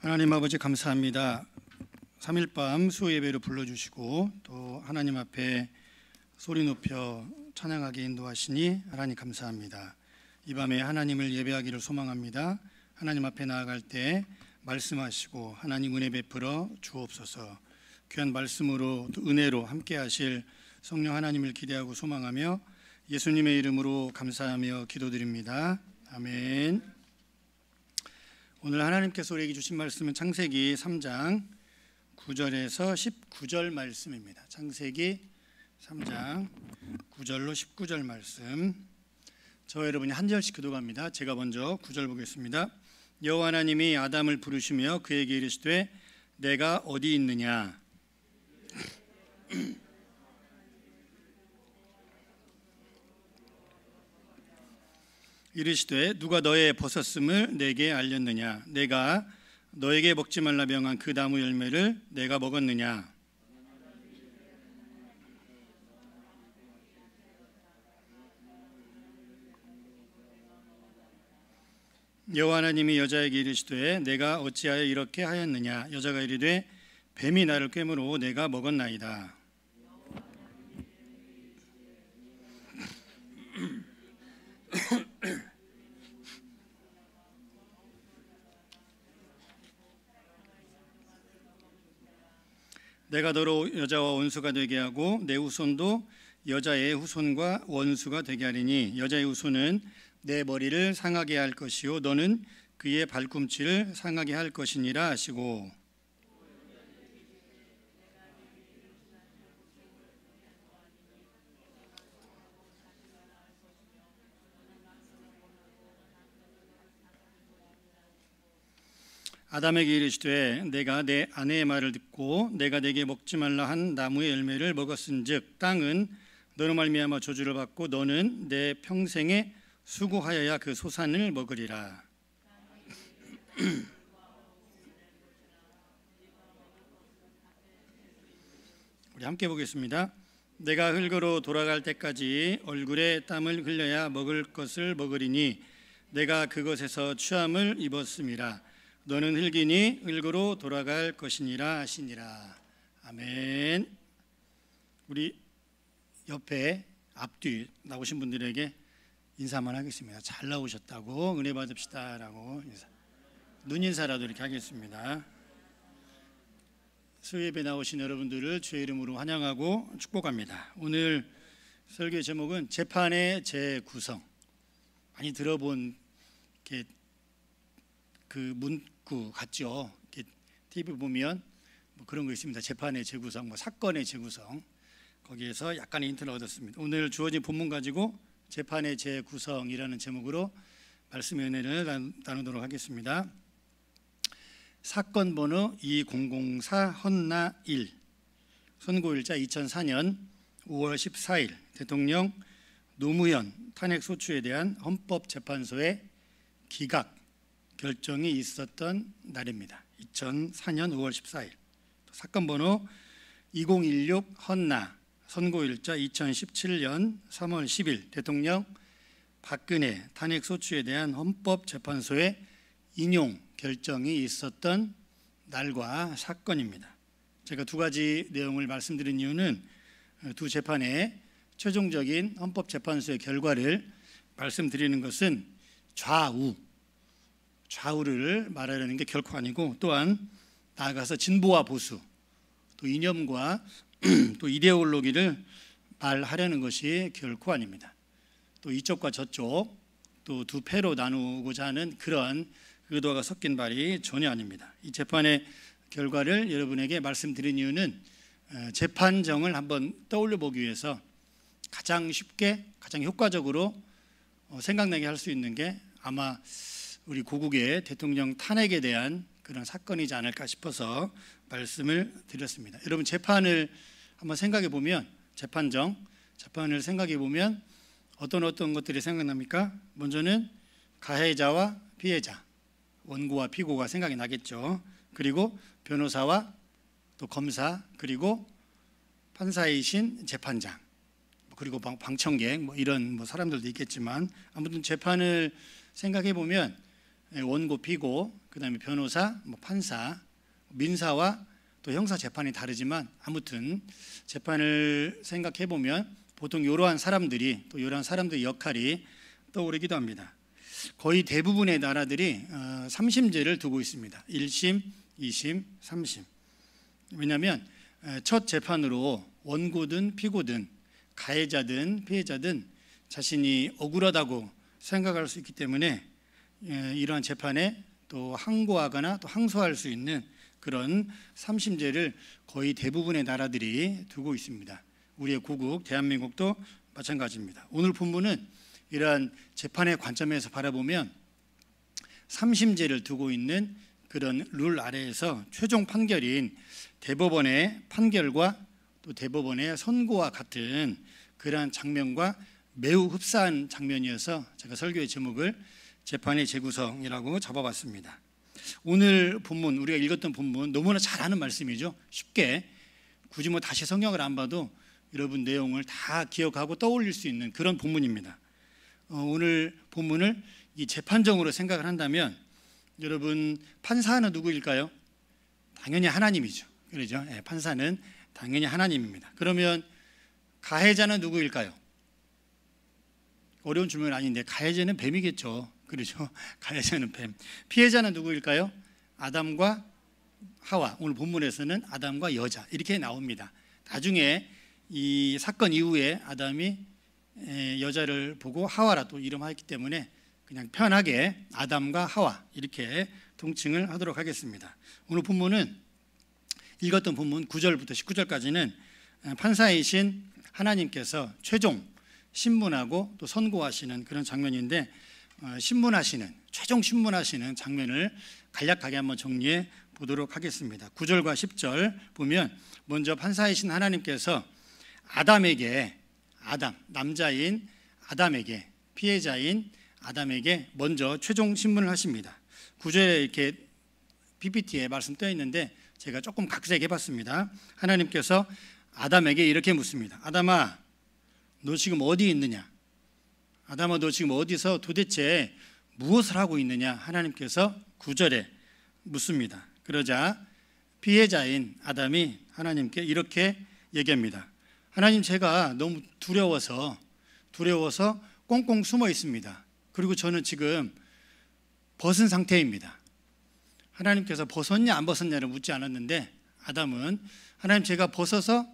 하나님 아버지 감사합니다. 3일 밤 수요예배로 불러주시고 또 하나님 앞에 소리 높여 찬양하게 인도하시니 하나님 감사합니다. 이 밤에 하나님을 예배하기를 소망합니다. 하나님 앞에 나아갈 때 말씀하시고 하나님 은혜 베풀어 주옵소서. 귀한 말씀으로 또 은혜로 함께 하실 성령 하나님을 기대하고 소망하며 예수님의 이름으로 감사하며 기도드립니다. 아멘. 오늘 하나님께서 우리에게 주신 말씀은 창세기 3장 9절에서 19절 말씀입니다. 창세기 3장 9절로 19절 말씀. 저와 여러분이 한 절씩 교독합니다. 제가 먼저 9절 보겠습니다. 여호와 하나님이 아담을 부르시며 그에게 이르시되 내가 어디 있느냐? 이르시되 누가 너의 벗었음을 내게 알렸느냐? 내가 너에게 먹지 말라 명한 그 나무 열매를 내가 먹었느냐? 여호와 하나님이 여자에게 이르시되 내가 어찌하여 이렇게 하였느냐? 여자가 이르되 뱀이 나를 꿰므로 내가 먹었나이다. 내가 너로 여자와 원수가 되게 하고 내 후손도 여자의 후손과 원수가 되게 하리니 여자의 후손은 내 머리를 상하게 할 것이요 너는 그의 발꿈치를 상하게 할 것이니라 하시고, 아담에게 이르시되 내가 내 아내의 말을 듣고 내가 내게 먹지 말라 한 나무의 열매를 먹었은즉 땅은 너로 말미암아 저주를 받고 너는 내 평생에 수고하여야 그 소산을 먹으리라. 우리 함께 보겠습니다. 내가 흙으로 돌아갈 때까지 얼굴에 땀을 흘려야 먹을 것을 먹으리니 내가 그것에서 취함을 입었음이라. 너는 흙이니 흙으로 돌아갈 것이니라 하시니라. 아멘. 우리 옆에 앞뒤 나오신 분들에게 인사만 하겠습니다. 잘 나오셨다고 은혜 받읍시다라고 인사. 눈인사라도 이렇게 하겠습니다. 수요예배 나오신 여러분들을 주의 이름으로 환영하고 축복합니다. 오늘 설교 제목은 재판의 재구성. 많이 들어본 그 문구 같죠? TV 보면 뭐 그런 거 있습니다. 재판의 재구성, 뭐 사건의 재구성. 거기에서 약간의 힌트를 얻었습니다. 오늘 주어진 본문 가지고 재판의 재구성이라는 제목으로 말씀의 은혜를 나누도록 하겠습니다. 사건 번호 2004 헌나 1, 선고일자 2004년 5월 14일 대통령 노무현 탄핵 소추에 대한 헌법재판소의 기각 결정이 있었던 날입니다. 2004년 5월 14일. 사건 번호 2016 헌나 선고일자 2017년 3월 10일 대통령 박근혜 탄핵 소추에 대한 헌법재판소의 인용 결정이 있었던 날과 사건입니다. 제가 두 가지 내용을 말씀드린 이유는 두 재판의 최종적인 헌법재판소의 결과를 말씀드리는 것은 좌우를 말하려는 게 결코 아니고, 또한 나아가서 진보와 보수, 또 이념과 또 이데올로기를 말하려는 것이 결코 아닙니다. 또 이쪽과 저쪽 또 두 패로 나누고자 하는 그런 의도가 섞인 바이 전혀 아닙니다. 이 재판의 결과를 여러분에게 말씀드린 이유는 재판정을 한번 떠올려 보기 위해서 가장 쉽게 가장 효과적으로 생각나게 할 수 있는 게 아마 우리 고국의 대통령 탄핵에 대한 그런 사건이지 않을까 싶어서 말씀을 드렸습니다. 여러분 재판을 한번 생각해 보면 재판을 생각해 보면 어떤 것들이 생각납니까? 먼저는 가해자와 피해자, 원고와 피고가 생각이 나겠죠. 그리고 변호사와 또 검사, 그리고 판사이신 재판장, 그리고 방청객 이런 사람들도 있겠지만 아무튼 재판을 생각해 보면 원고, 피고, 그다음에 변호사, 판사, 민사와 또 형사 재판이 다르지만 아무튼 재판을 생각해 보면 보통 이러한 사람들이 또 이러한 사람들의 역할이 떠오르기도 합니다. 거의 대부분의 나라들이 3심제를 두고 있습니다. 1심, 2심, 3심. 왜냐하면 첫 재판으로 원고든 피고든 가해자든 피해자든 자신이 억울하다고 생각할 수 있기 때문에 이러한 재판에 또 항고하거나 또 항소할 수 있는 그런 3심제를 거의 대부분의 나라들이 두고 있습니다. 우리의 고국 대한민국도 마찬가지입니다. 오늘 본문은 이러한 재판의 관점에서 바라보면 3심제를 두고 있는 그런 룰 아래에서 최종 판결인 대법원의 판결과 또 대법원의 선고와 같은 그러한 장면과 매우 흡사한 장면이어서 제가 설교의 제목을 재판의 재구성이라고 잡아봤습니다. 오늘 본문, 우리가 읽었던 본문 너무나 잘 아는 말씀이죠. 쉽게 굳이 다시 성경을 안 봐도 여러분 내용을 다 기억하고 떠올릴 수 있는 그런 본문입니다. 오늘 본문을 이 재판정으로 생각을 한다면 여러분 판사는 누구일까요? 당연히 하나님이죠. 그렇죠? 판사는 당연히 하나님입니다. 그러면 가해자는 누구일까요? 어려운 질문 아닌데 가해자는 뱀이겠죠. 그렇죠? 가해자는 뱀. 피해자는 누구일까요? 아담과 하와. 오늘 본문에서는 아담과 여자 이렇게 나옵니다. 나중에 이 사건 이후에 아담이 여자를 보고 하와라 또 이름하였기 때문에 그냥 편하게 아담과 하와 이렇게 통칭을 하도록 하겠습니다. 오늘 본문은 읽었던 본문 9절부터 19절까지는 판사이신 하나님께서 최종 신문하고 또 선고하시는 그런 장면인데 최종 신문하시는 장면을 간략하게 한번 정리해 보도록 하겠습니다. 9절과 10절 보면 먼저 판사이신 하나님께서 남자인 아담에게 피해자인 아담에게 먼저 최종 신문을 하십니다. 9절에 이렇게 PPT에 말씀 떠 있는데 제가 조금 각색해 봤습니다. 하나님께서 아담에게 이렇게 묻습니다. 아담아, 너 지금 어디 있느냐? 아담아, 너 지금 어디서 도대체 무엇을 하고 있느냐? 하나님께서 9절에 묻습니다. 그러자 피해자인 아담이 하나님께 이렇게 얘기합니다. 하나님, 제가 너무 두려워서 꽁꽁 숨어 있습니다. 그리고 저는 지금 벗은 상태입니다. 하나님께서 벗었냐 안 벗었냐를 묻지 않았는데 아담은 하나님, 제가 벗어서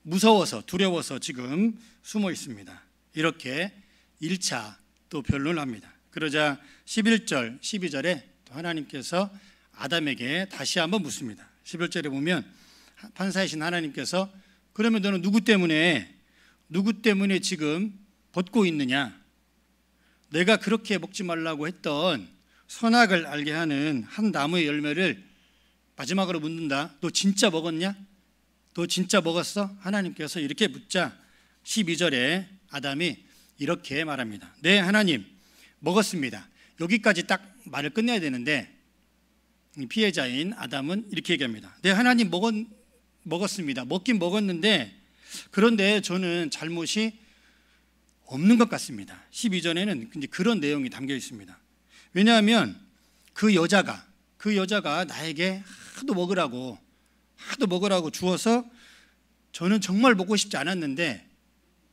무서워서 두려워서 지금 숨어 있습니다. 이렇게 1차 또 변론합니다. 그러자 11절, 12절에 또 하나님께서 아담에게 다시 한번 묻습니다. 11절에 보면 판사이신 하나님께서 그러면 너는 누구 때문에 지금 벗고 있느냐? 내가 그렇게 먹지 말라고 했던 선악을 알게 하는 한 나무의 열매를 마지막으로 묻는다. 너 진짜 먹었냐? 너 진짜 먹었어? 하나님께서 이렇게 묻자 12절에 아담이 이렇게 말합니다. 네, 하나님, 먹었습니다. 여기까지 딱 말을 끝내야 되는데 피해자인 아담은 이렇게 얘기합니다. 네, 하나님, 먹었습니다. 먹긴 먹었는데 그런데 저는 잘못이 없는 것 같습니다. 12절에는 그런 내용이 담겨 있습니다. 왜냐하면 그 여자가 나에게 하도 먹으라고 주어서 저는 정말 먹고 싶지 않았는데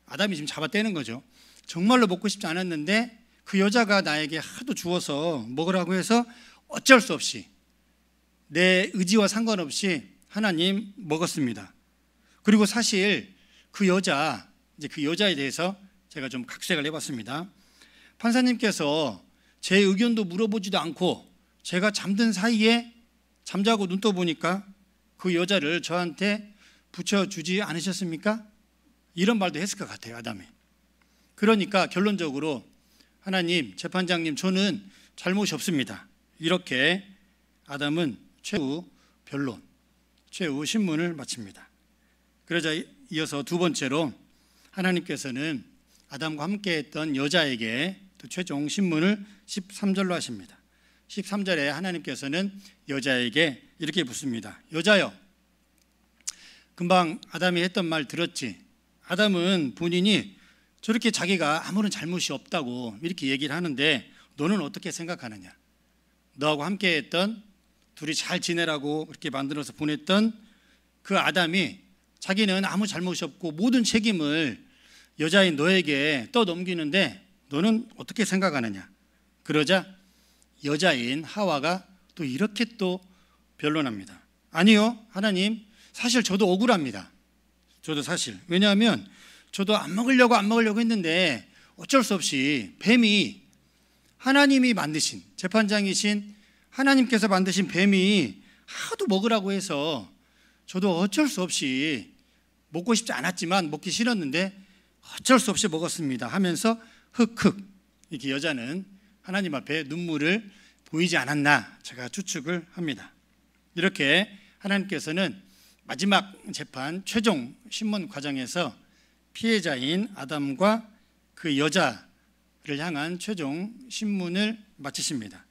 아담이 지금 잡아떼는 거죠. 정말로 먹고 싶지 않았는데 그 여자가 나에게 하도 주어서 먹으라고 해서 어쩔 수 없이 내 의지와 상관없이 하나님 먹었습니다. 그리고 사실 그 여자에 대해서 제가 좀 각색을 해봤습니다. 판사님께서 제 의견도 물어보지도 않고 제가 잠든 사이에 잠자고 눈 떠보니까 그 여자를 저한테 붙여주지 않으셨습니까? 이런 말도 했을 것 같아요, 아담이. 그러니까 결론적으로 하나님, 재판장님, 저는 잘못이 없습니다. 이렇게 아담은 최후 신문을 마칩니다. 그러자 이어서 두 번째로 하나님께서는 아담과 함께 했던 여자에게 또 최종 신문을 13절로 하십니다. 13절에 하나님께서는 여자에게 이렇게 묻습니다. 여자여, 금방 아담이 했던 말 들었지? 아담은 본인이 저렇게 자기가 아무런 잘못이 없다고 이렇게 얘기를 하는데 너는 어떻게 생각하느냐? 너하고 함께했던, 둘이 잘 지내라고 그렇게 만들어서 보냈던 그 아담이 자기는 아무 잘못이 없고 모든 책임을 여자인 너에게 떠넘기는데 너는 어떻게 생각하느냐. 그러자 여자인 하와가 또 이렇게 또 변론합니다. 아니요, 하나님, 사실 저도 억울합니다. 저도 사실. 왜냐하면 저도 안 먹으려고 했는데 어쩔 수 없이 뱀이, 하나님이 만드신, 재판장이신 하나님께서 만드신 뱀이 하도 먹으라고 해서 저도 어쩔 수 없이, 먹고 싶지 않았지만 먹기 싫었는데 어쩔 수 없이 먹었습니다 하면서 흑흑, 이렇게 여자는 하나님 앞에 눈물을 보이지 않았나 제가 추측을 합니다. 이렇게 하나님께서는 마지막 재판 최종 신문 과정에서 피해자인 아담과 그 여자를 향한 최종 신문을 마치십니다.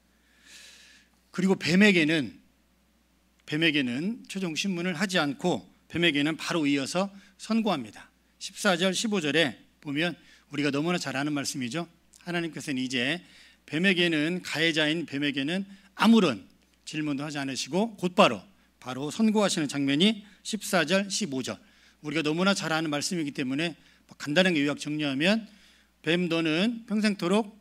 그리고 뱀에게는 최종 신문을 하지 않고 뱀에게는 바로 이어서 선고합니다. 14절 15절에 보면 우리가 너무나 잘 아는 말씀이죠. 하나님께서는 이제 뱀에게는, 가해자인 뱀에게는 아무런 질문도 하지 않으시고 곧바로 선고하시는 장면이 14절 15절. 우리가 너무나 잘 아는 말씀이기 때문에 간단하게 요약 정리하면, 뱀 너는 평생토록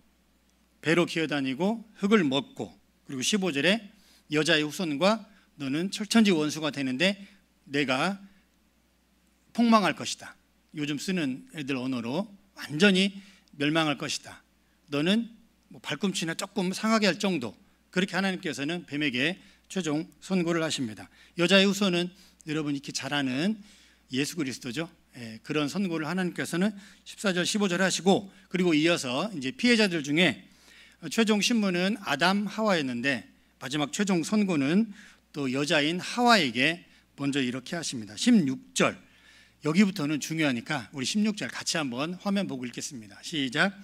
배로 기어다니고 흙을 먹고, 그리고 15절에 여자의 후손과 너는 철천지 원수가 되는데 내가 폭망할 것이다. 요즘 쓰는 애들 언어로 완전히 멸망할 것이다. 너는 발꿈치나 조금 상하게 할 정도. 그렇게 하나님께서는 뱀에게 최종 선고를 하십니다. 여자의 후손은 여러분 이렇게 잘 아는 예수 그리스도죠. 그런 선고를 하나님께서는 14절 15절 하시고, 그리고 이어서 이제 피해자들 중에 최종 신문은 아담 하와였는데 마지막 최종 선고는 또 여자인 하와에게 먼저 이렇게 하십니다. 16절, 여기부터는 중요하니까 우리 16절 같이 한번 화면 보고 읽겠습니다. 시작.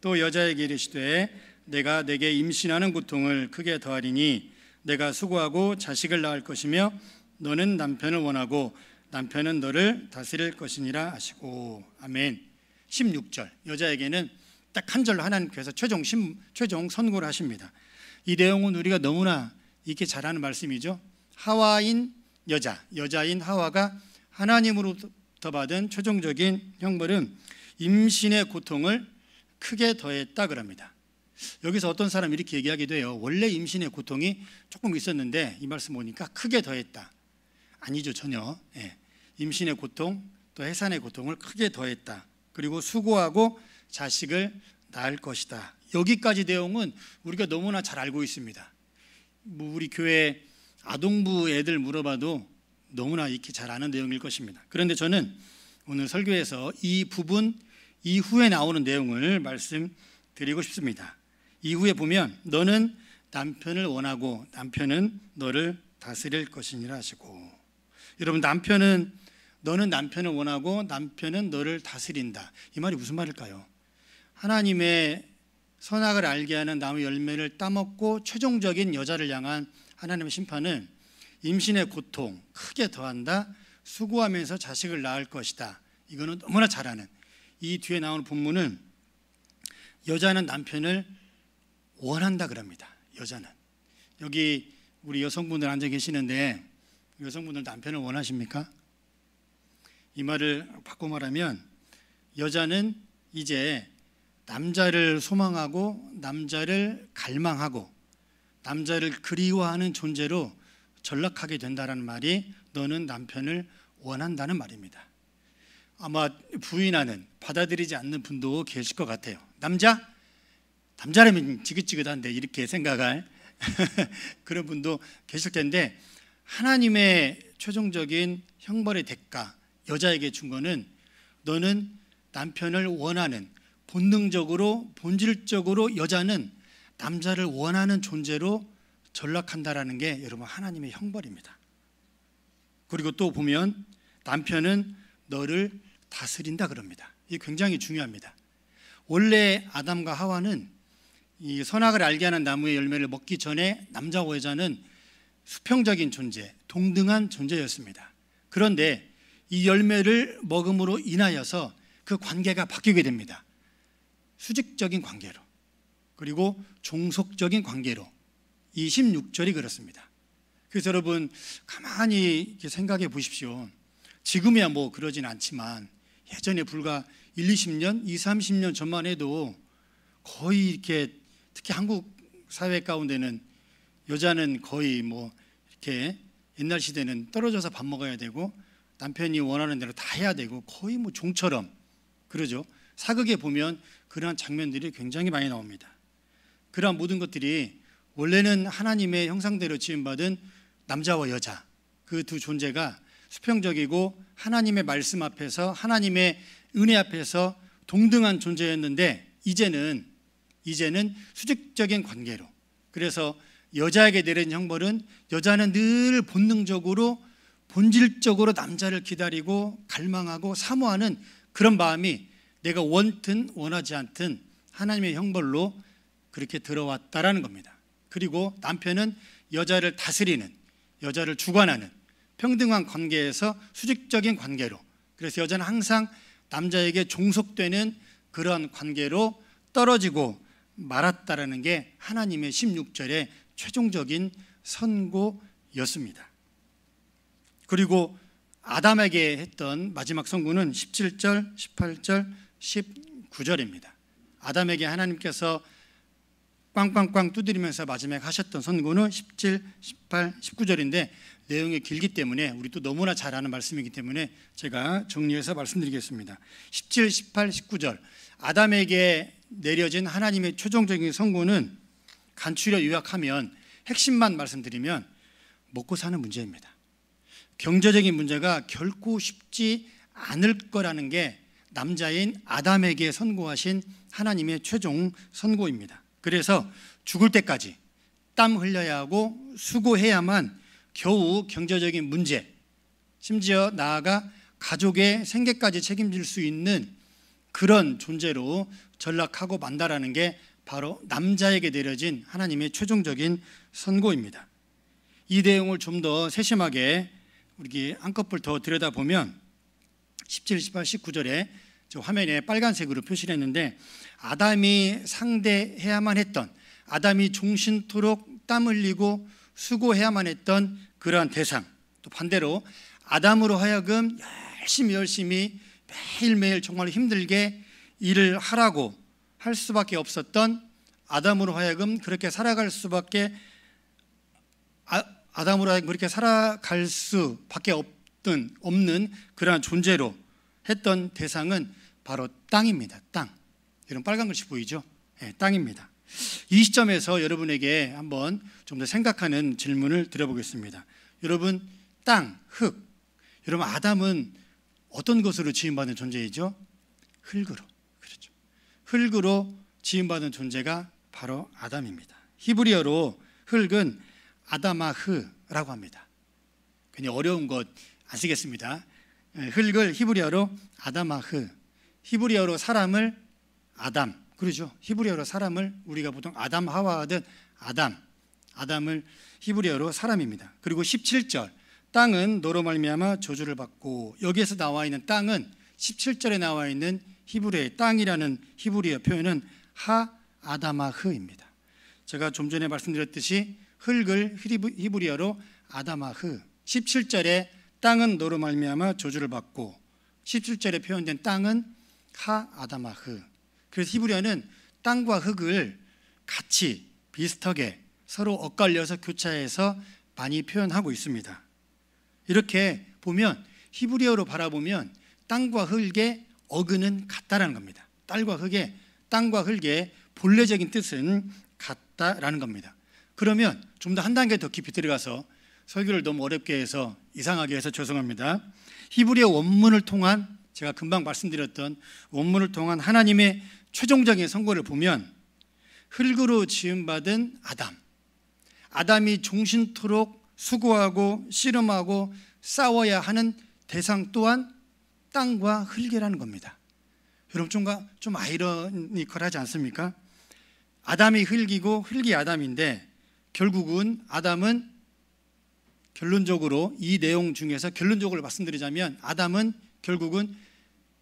또 여자에게 이르시되 내가 내게 임신하는 고통을 크게 더하리니 내가 수고하고 자식을 낳을 것이며 너는 남편을 원하고 남편은 너를 다스릴 것이니라 하시고. 아멘. 16절, 여자에게는 딱 한 절로 하나님께서 최종 선고를 하십니다. 이 내용은 우리가 너무나 익히 잘 아는 말씀이죠. 하와인 여자인 하와가 하나님으로부터 받은 최종적인 형벌은 임신의 고통을 크게 더했다 그럽니다. 여기서 어떤 사람이 이렇게 얘기하기도 해요. 원래 임신의 고통이 조금 있었는데 이 말씀 보니까 크게 더했다. 아니죠, 전혀. 임신의 고통, 또 해산의 고통을 크게 더했다. 그리고 수고하고 자식을 낳을 것이다. 여기까지 내용은 우리가 너무나 잘 알고 있습니다. 우리 교회 아동부 애들 물어봐도 너무나 익히 잘 아는 내용일 것입니다. 그런데 저는 오늘 설교에서 이 부분 이후에 나오는 내용을 말씀드리고 싶습니다. 이후에 보면 너는 남편을 원하고 남편은 너를 다스릴 것이니라 하시고. 여러분, 너는 남편을 원하고 남편은 너를 다스린다. 이 말이 무슨 말일까요? 하나님의 선악을 알게 하는 나무 열매를 따먹고 최종적인 여자를 향한 하나님의 심판은 임신의 고통 크게 더한다. 수고하면서 자식을 낳을 것이다. 이거는 너무나 잘 아는, 이 뒤에 나오는 본문은 여자는 남편을 원한다 그럽니다. 여자는. 여기 우리 여성분들 앉아 계시는데 여성분들 남편을 원하십니까? 이 말을 바꿔 말하면 여자는 이제 남자를 소망하고 남자를 갈망하고 남자를 그리워하는 존재로 전락하게 된다는 말이 너는 남편을 원한다는 말입니다. 아마 부인하는, 받아들이지 않는 분도 계실 것 같아요. 남자라면 지긋지긋한데 이렇게 생각할 그런 분도 계실 텐데, 하나님의 최종적인 형벌의 대가, 여자에게 준 거는 너는 남편을 원하는, 본질적으로 여자는 남자를 원하는 존재로 전락한다라는 게 여러분 하나님의 형벌입니다. 그리고 또 보면 남편은 너를 다스린다 그럽니다. 이게 굉장히 중요합니다. 원래 아담과 하와는 이 선악을 알게 하는 나무의 열매를 먹기 전에 남자와 여자는 수평적인 존재, 동등한 존재였습니다. 그런데 이 열매를 먹음으로 인하여서 그 관계가 바뀌게 됩니다. 수직적인 관계로, 그리고 종속적인 관계로 이 16절이 그렇습니다. 그래서 여러분 가만히 이렇게 생각해 보십시오. 지금이야 뭐 그러진 않지만 예전에 불과 1, 20년, 2, 30년 전만 해도 거의 이렇게 특히 한국 사회 가운데는 여자는 거의 뭐 이렇게 옛날 시대는 떨어져서 밥 먹어야 되고 남편이 원하는 대로 다 해야 되고 거의 뭐 종처럼 그러죠. 사극에 보면 그러한 장면들이 굉장히 많이 나옵니다. 그러한 모든 것들이 원래는 하나님의 형상대로 지음받은 남자와 여자 그 두 존재가 수평적이고 하나님의 말씀 앞에서 하나님의 은혜 앞에서 동등한 존재였는데 이제는 수직적인 관계로, 그래서 여자에게 내린 형벌은 여자는 늘 본질적으로 남자를 기다리고 갈망하고 사모하는 그런 마음이 내가 원든 원하지 않든 하나님의 형벌로 그렇게 들어왔다라는 겁니다. 그리고 남편은 여자를 다스리는, 여자를 주관하는 평등한 관계에서 수직적인 관계로, 그래서 여자는 항상 남자에게 종속되는 그런 관계로 떨어지고 말았다라는 게 하나님의 16절의 최종적인 선고였습니다. 그리고 아담에게 했던 마지막 선고는 17절, 18절, 19절입니다. 아담에게 하나님께서 꽝꽝꽝 두드리면서 마지막에 하셨던 선고는 17, 18, 19절인데 내용이 길기 때문에 우리 또 너무나 잘 아는 말씀이기 때문에 제가 정리해서 말씀드리겠습니다. 17, 18, 19절 아담에게 내려진 하나님의 최종적인 선고는 간추려 요약하면 핵심만 말씀드리면 먹고 사는 문제입니다. 경제적인 문제가 결코 쉽지 않을 거라는 게 남자인 아담에게 선고하신 하나님의 최종 선고입니다. 그래서 죽을 때까지 땀 흘려야 하고 수고해야만 겨우 경제적인 문제, 심지어 나아가 가족의 생계까지 책임질 수 있는 그런 존재로 전락하고 만다라는 게 바로 남자에게 내려진 하나님의 최종적인 선고입니다. 이 내용을 좀 더 세심하게 우리 한꺼풀 더 들여다보면 17, 18, 19절에 저 화면에 빨간색으로 표시를 했는데 아담이 상대해야만 했던, 아담이 종신토록 땀 흘리고 수고해야만 했던 그러한 대상, 또 반대로 아담으로 하여금 열심히 매일매일 정말 힘들게 일을 하라고 할 수밖에 없었던, 아담으로 하여금 그렇게 살아갈 수밖에 아담으로 하여금 그렇게 살아갈 수밖에 없는 그러한 존재로 했던 대상은 바로 땅입니다. 땅. 이런 빨간 글씨 보이죠? 네, 땅입니다. 이 시점에서 여러분에게 한번 좀 더 생각하는 질문을 드려보겠습니다. 여러분, 땅, 흙. 여러분, 아담은 어떤 것으로 지음받은 존재이죠? 흙으로. 그렇죠. 흙으로 지음받은 존재가 바로 아담입니다. 히브리어로 흙은 아다마흐라고 합니다. 괜히 어려운 것 안 쓰겠습니다. 흙을 히브리어로 아다마흐, 히브리어로 사람을 아담, 그러죠. 히브리어로 사람을 우리가 보통 아담 하와 하듯 아담을 히브리어로 사람입니다. 그리고 17절 땅은 너로 말미암아 저주를 받고, 여기에서 나와 있는 땅은 17절에 나와 있는 히브리어의 땅이라는 히브리어 표현은 하아다마흐입니다. 제가 좀 전에 말씀드렸듯이 흙을 히브리어로 아다마흐, 17절에 땅은 너로 말미암아 저주를 받고 17절에 표현된 땅은 하아다마흐. 그래서 히브리어는 땅과 흙을 같이 비슷하게 서로 엇갈려서 교차해서 많이 표현하고 있습니다. 이렇게 보면 히브리어로 바라보면 땅과 흙의 어근은 같다라는 겁니다. 땅과 흙의 본래적인 뜻은 같다라는 겁니다. 그러면 좀 더 한 단계 더 깊이 들어가서 설교를 너무 어렵게 해서 이상하게 해서 죄송합니다. 히브리어 원문을 통한, 제가 금방 말씀드렸던 원문을 통한 하나님의 최종적인 선고를 보면 흙으로 지음받은 아담이 종신토록 수고하고 씨름하고 싸워야 하는 대상 또한 땅과 흙이라는 겁니다. 여러분 좀 아이러니컬하지 않습니까? 아담이 흙이고 흙이 아담인데 결국은 아담은 결론적으로 이 내용 중에서 결론적으로 말씀드리자면 아담은 결국은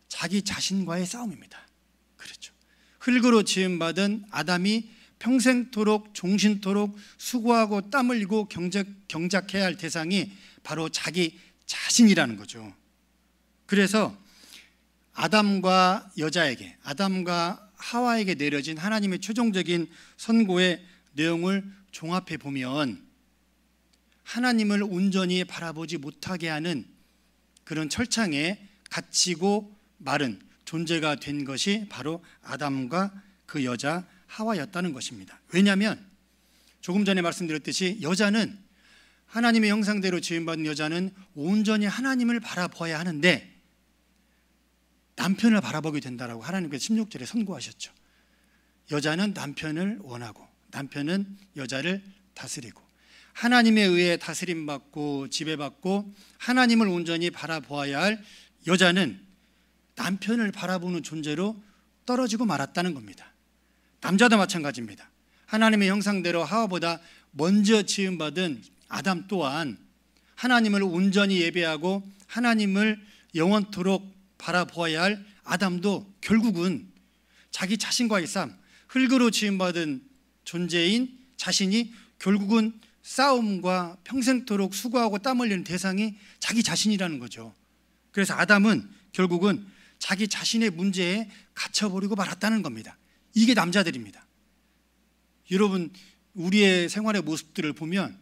자기 자신과의 싸움입니다. 그렇죠. 흙으로 지음받은 아담이 평생토록 종신토록 수고하고 땀 흘리고 경작해야 할 대상이 바로 자기 자신이라는 거죠. 그래서 아담과 여자에게, 아담과 하와에게 내려진 하나님의 최종적인 선고의 내용을 종합해 보면 하나님을 온전히 바라보지 못하게 하는 그런 철창에 갇히고 마른 존재가 된 것이 바로 아담과 그 여자 하와였다는 것입니다. 왜냐하면 조금 전에 말씀드렸듯이 여자는 하나님의 형상대로 지음받은 여자는 온전히 하나님을 바라봐야 하는데 남편을 바라보게 된다라고 하나님께서 16절에 선고하셨죠. 여자는 남편을 원하고 남편은 여자를 다스리고 하나님에 의해 다스림받고 지배받고 하나님을 온전히 바라보아야 할 여자는 남편을 바라보는 존재로 떨어지고 말았다는 겁니다. 남자도 마찬가지입니다. 하나님의 형상대로 하와보다 먼저 지음받은 아담 또한 하나님을 온전히 예배하고 하나님을 영원토록 바라보아야 할 아담도 결국은 자기 자신과의 싸움, 흙으로 지음받은 존재인 자신이 결국은 싸움과 평생토록 수고하고 땀 흘리는 대상이 자기 자신이라는 거죠. 그래서 아담은 결국은 자기 자신의 문제에 갇혀버리고 말았다는 겁니다. 이게 남자들입니다. 여러분, 우리의 생활의 모습들을 보면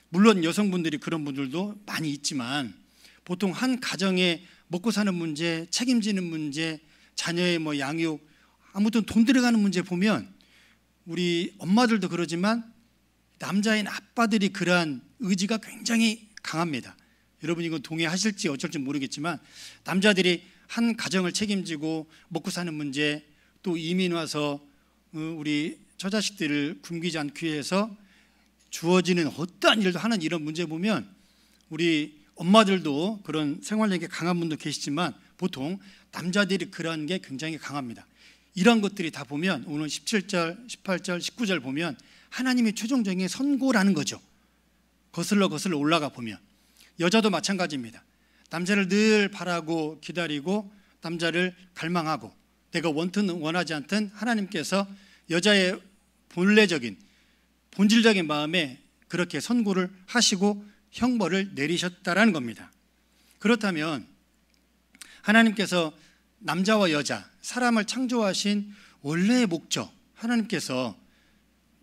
물론 여성분들이 그런 분들도 많이 있지만 보통 한 가정에 먹고 사는 문제, 책임지는 문제, 자녀의 양육, 아무튼 돈 들어가는 문제 보면 우리 엄마들도 그러지만 남자인 아빠들이 그러한 의지가 굉장히 강합니다. 여러분 이건 동의하실지 어쩔지 모르겠지만 남자들이 한 가정을 책임지고 먹고 사는 문제, 또 이민 와서 우리 처자식들을 굶기지 않기 위해서 주어지는 어떠한 일도 하는 이런 문제 보면 우리 엄마들도 그런 생활력이 강한 분도 계시지만 보통 남자들이 그런 게 굉장히 강합니다. 이런 것들이 다 보면 오늘 17절, 18절, 19절 보면 하나님의 최종적인 선고라는 거죠. 거슬러 올라가 보면 여자도 마찬가지입니다. 남자를 늘 바라고 기다리고 남자를 갈망하고 내가 원든 원하지 않든 하나님께서 여자의 본래적인 본질적인 마음에 그렇게 선고를 하시고 형벌을 내리셨다라는 겁니다. 그렇다면 하나님께서 남자와 여자, 사람을 창조하신 원래의 목적, 하나님께서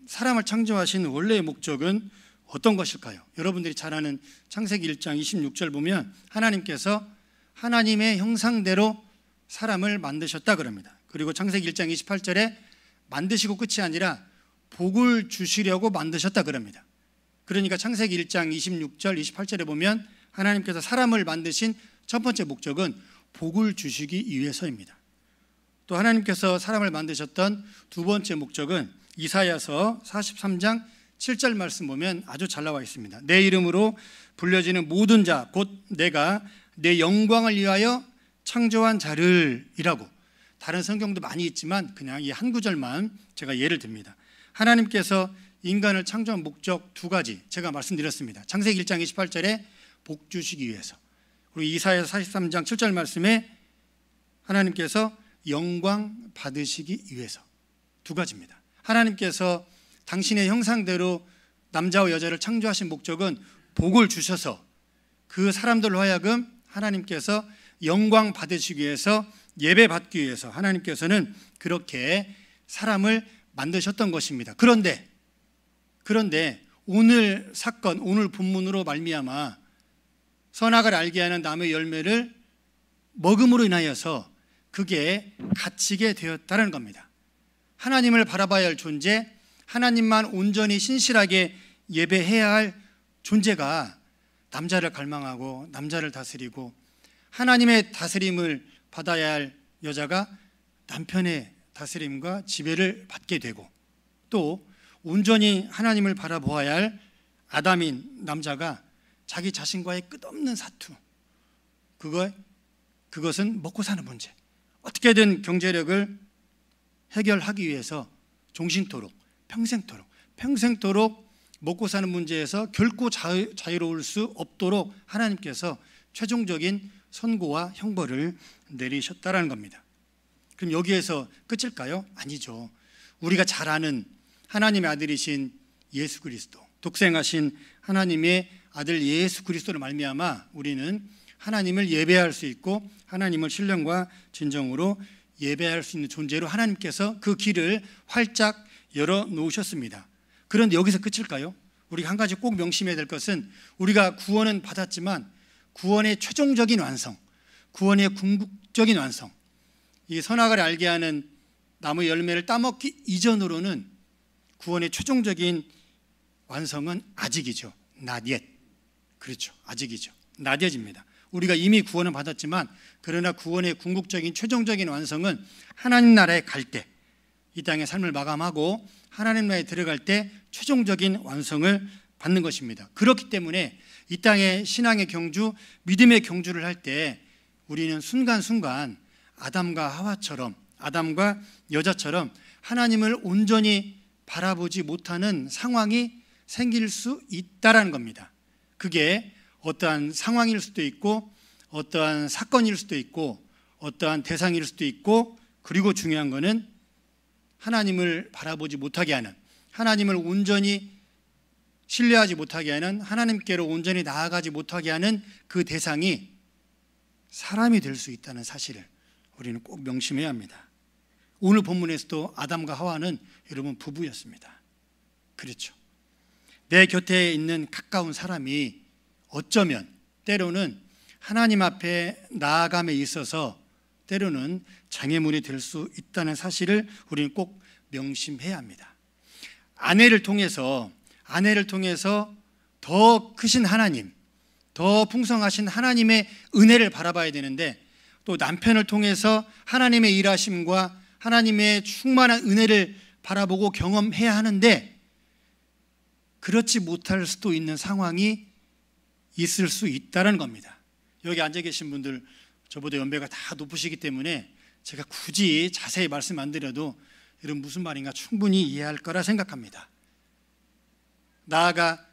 사람을 창조하신 원래의 목적은 어떤 것일까요? 여러분들이 잘 아는 창세기 1장 26절 보면 하나님께서 하나님의 형상대로 사람을 만드셨다 그럽니다. 그리고 창세기 1장 28절에 만드시고 끝이 아니라 복을 주시려고 만드셨다 그럽니다. 그러니까 창세기 1장 26절 28절에 보면 하나님께서 사람을 만드신 첫 번째 목적은 복을 주시기 위해서입니다. 또 하나님께서 사람을 만드셨던 두 번째 목적은 이사야서 43장 7절 말씀 보면 아주 잘 나와 있습니다. 내 이름으로 불려지는 모든 자 곧 내가 내 영광을 위하여 창조한 자를 이라고. 다른 성경도 많이 있지만 그냥 이 한 구절만 제가 예를 듭니다. 하나님께서 인간을 창조한 목적 두 가지 제가 말씀드렸습니다. 창세기 1장 28절에 복 주시기 위해서, 그리고 이사야 43장 7절 말씀에 하나님께서 영광 받으시기 위해서, 두 가지입니다. 하나님께서 당신의 형상대로 남자와 여자를 창조하신 목적은 복을 주셔서 그 사람들로 하여금 하나님께서 영광 받으시기 위해서, 예배 받기 위해서 하나님께서는 그렇게 사람을 만드셨던 것입니다. 그런데 오늘 사건, 오늘 본문으로 말미암아 선악을 알게 하는 나무의 열매를 먹음으로 인하여서 그게 갇히게 되었다는 겁니다. 하나님을 바라봐야 할 존재, 하나님만 온전히 신실하게 예배해야 할 존재가 남자를 갈망하고 남자를 다스리고 하나님의 다스림을 받아야 할 여자가 남편의 다스림과 지배를 받게 되고, 또 온전히 하나님을 바라보아야 할 아담인 남자가 자기 자신과의 끝없는 사투, 그것은 먹고 사는 문제, 어떻게든 경제력을 해결하기 위해서 종신토록, 평생토록 먹고 사는 문제에서 결코 자유로울 수 없도록 하나님께서 최종적인 선고와 형벌을 내리셨다라는 겁니다. 그럼 여기에서 끝일까요? 아니죠. 우리가 잘 아는 하나님의 아들이신 예수 그리스도, 독생하신 하나님의 아들 예수 그리스도로 말미암아 우리는 하나님을 예배할 수 있고 하나님을 신령과 진정으로 예배할 수 있는 존재로 하나님께서 그 길을 활짝 열어놓으셨습니다. 그런데 여기서 끝일까요? 우리가 한 가지 꼭 명심해야 될 것은 우리가 구원은 받았지만 구원의 최종적인 완성, 구원의 궁극적인 완성, 이 선악을 알게 하는 나무 열매를 따먹기 이전으로는 구원의 최종적인 완성은 아직이죠. Not yet. 그렇죠. 아직이죠. Not yet입니다. 우리가 이미 구원을 받았지만 그러나 구원의 궁극적인 최종적인 완성은 하나님 나라에 갈 때, 이 땅의 삶을 마감하고 하나님 나라에 들어갈 때 최종적인 완성을 받는 것입니다. 그렇기 때문에 이 땅의 신앙의 경주, 믿음의 경주를 할 때 우리는 순간순간 아담과 하와처럼, 아담과 여자처럼 하나님을 온전히 바라보지 못하는 상황이 생길 수 있다라는 겁니다. 그게 어떠한 상황일 수도 있고 어떠한 사건일 수도 있고 어떠한 대상일 수도 있고, 그리고 중요한 것은 하나님을 바라보지 못하게 하는, 하나님을 온전히 신뢰하지 못하게 하는, 하나님께로 온전히 나아가지 못하게 하는 그 대상이 사람이 될 수 있다는 사실을 우리는 꼭 명심해야 합니다. 오늘 본문에서도 아담과 하와는 여러분 부부였습니다. 그렇죠. 내 곁에 있는 가까운 사람이 어쩌면 때로는 하나님 앞에 나아감에 있어서 때로는 장애물이 될 수 있다는 사실을 우리는 꼭 명심해야 합니다. 아내를 통해서 더 크신 하나님, 더 풍성하신 하나님의 은혜를 바라봐야 되는데, 또 남편을 통해서 하나님의 일하심과 하나님의 충만한 은혜를 바라보고 경험해야 하는데, 그렇지 못할 수도 있는 상황이 있을 수 있다는 겁니다. 여기 앉아 계신 분들 저보다 연배가 다 높으시기 때문에 제가 굳이 자세히 말씀 안 드려도 여러분 무슨 말인가 충분히 이해할 거라 생각합니다. 나아가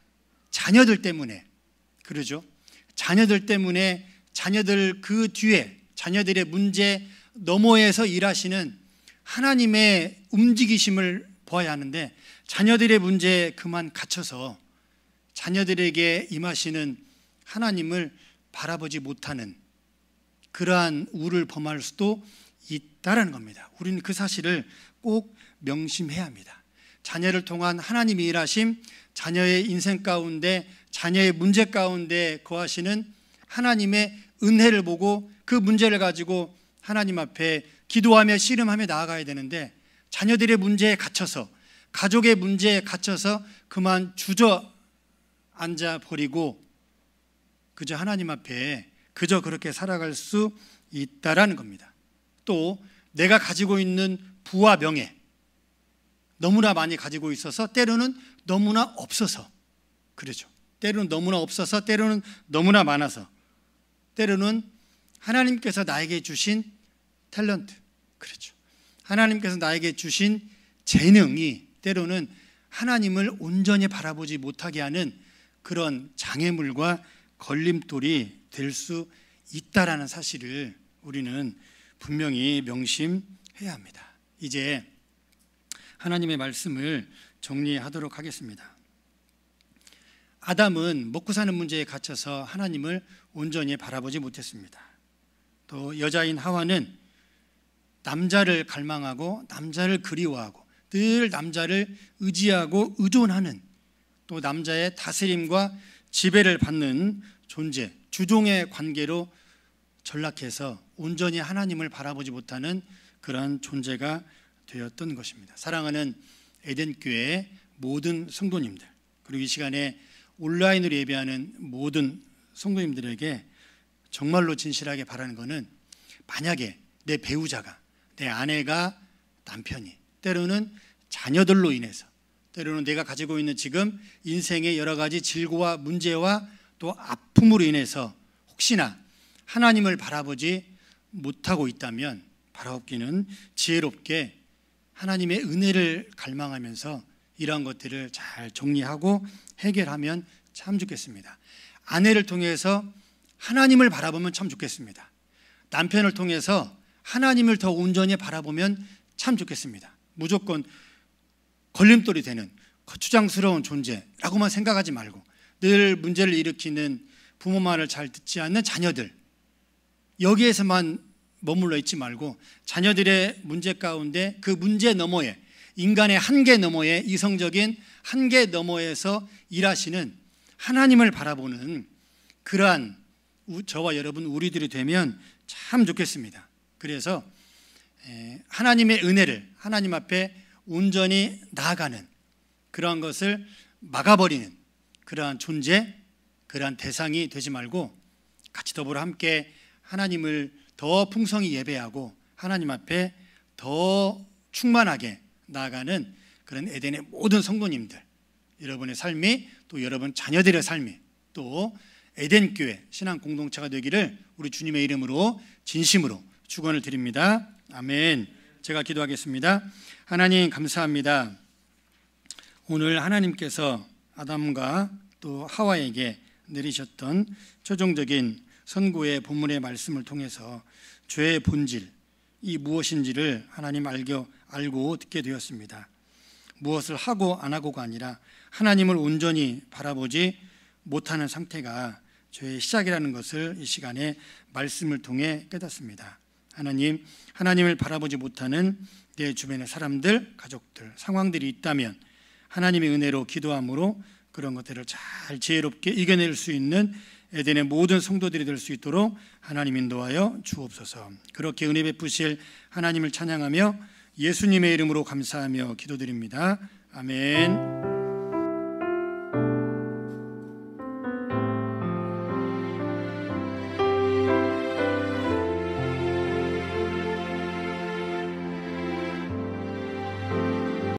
자녀들 때문에, 그러죠? 자녀들 때문에, 자녀들 그 뒤에, 자녀들의 문제 너머에서 일하시는 하나님의 움직이심을 보아야 하는데, 자녀들의 문제에 그만 갇혀서 자녀들에게 임하시는 하나님을 바라보지 못하는 그러한 우를 범할 수도 있다라는 겁니다. 우리는 그 사실을 꼭 명심해야 합니다. 자녀를 통한 하나님의 일하심, 자녀의 인생 가운데, 자녀의 문제 가운데 거하시는 하나님의 은혜를 보고 그 문제를 가지고 하나님 앞에 기도하며 씨름하며 나아가야 되는데, 자녀들의 문제에 갇혀서, 가족의 문제에 갇혀서 그만 주저앉아 버리고 그저 하나님 앞에 그저 그렇게 살아갈 수 있다라는 겁니다. 또 내가 가지고 있는 부와 명예, 너무나 많이 가지고 있어서 때로는 너무나 없어서, 그러죠. 때로는 너무나 없어서, 때로는 너무나 많아서, 때로는 하나님께서 나에게 주신 탤런트, 그렇죠. 하나님께서 나에게 주신 재능이 때로는 하나님을 온전히 바라보지 못하게 하는 그런 장애물과 걸림돌이 될 수 있다라는 사실을 우리는 분명히 명심해야 합니다. 이제 하나님의 말씀을 정리하도록 하겠습니다. 아담은 먹고 사는 문제에 갇혀서 하나님을 온전히 바라보지 못했습니다. 또 여자인 하와는 남자를 갈망하고 남자를 그리워하고 늘 남자를 의지하고 의존하는, 또 남자의 다스림과 지배를 받는 존재, 주종의 관계로 전락해서 온전히 하나님을 바라보지 못하는 그러한 존재가 되었던 것입니다. 사랑하는 에덴교회 모든 성도님들, 그리고 이 시간에 온라인으로 예배하는 모든 성도님들에게 정말로 진실하게 바라는 것은, 만약에 내 배우자가, 내 아내가, 남편이, 때로는 자녀들로 인해서, 때로는 내가 가지고 있는 지금 인생의 여러 가지 질고와 문제와 또 아픔으로 인해서 혹시나 하나님을 바라보지 못하고 있다면, 바라옵기는 지혜롭게 하나님의 은혜를 갈망하면서 이러한 것들을 잘 정리하고 해결하면 참 좋겠습니다. 아내를 통해서 하나님을 바라보면 참 좋겠습니다. 남편을 통해서 하나님을 더 온전히 바라보면 참 좋겠습니다. 무조건 걸림돌이 되는 거추장스러운 존재라고만 생각하지 말고 늘 문제를 일으키는 부모 말을 잘 듣지 않는 자녀들, 여기에서만 머물러 있지 말고 자녀들의 문제 가운데 그 문제 너머에, 인간의 한계 너머에, 이성적인 한계 너머에서 일하시는 하나님을 바라보는 그러한 저와 여러분 우리들이 되면 참 좋겠습니다. 그래서 하나님의 은혜를 하나님 앞에 온전히 나아가는 그러한 것을 막아버리는 그러한 존재, 그러한 대상이 되지 말고 같이 더불어 함께 하나님을 더 풍성히 예배하고 하나님 앞에 더 충만하게 나아가는 그런 에덴의 모든 성도님들, 여러분의 삶이, 또 여러분 자녀들의 삶이, 또 에덴교회 신앙 공동체가 되기를 우리 주님의 이름으로 진심으로 축원을 드립니다. 아멘. 제가 기도하겠습니다. 하나님 감사합니다. 오늘 하나님께서 아담과 또 하와에게 내리셨던 최종적인 선고의 본문의 말씀을 통해서 죄의 본질, 이 무엇인지를 하나님 알고 듣게 되었습니다. 무엇을 하고 안 하고가 아니라 하나님을 온전히 바라보지 못하는 상태가 죄의 시작이라는 것을 이 시간에 말씀을 통해 깨닫습니다. 하나님, 하나님을 바라보지 못하는 내 주변의 사람들, 가족들, 상황들이 있다면 하나님의 은혜로 기도함으로 그런 것들을 잘 지혜롭게 이겨낼 수 있는 에덴의 모든 성도들이 될 수 있도록 하나님 인도하여 주옵소서. 그렇게 은혜 베푸실 하나님을 찬양하며 예수님의 이름으로 감사하며 기도드립니다. 아멘.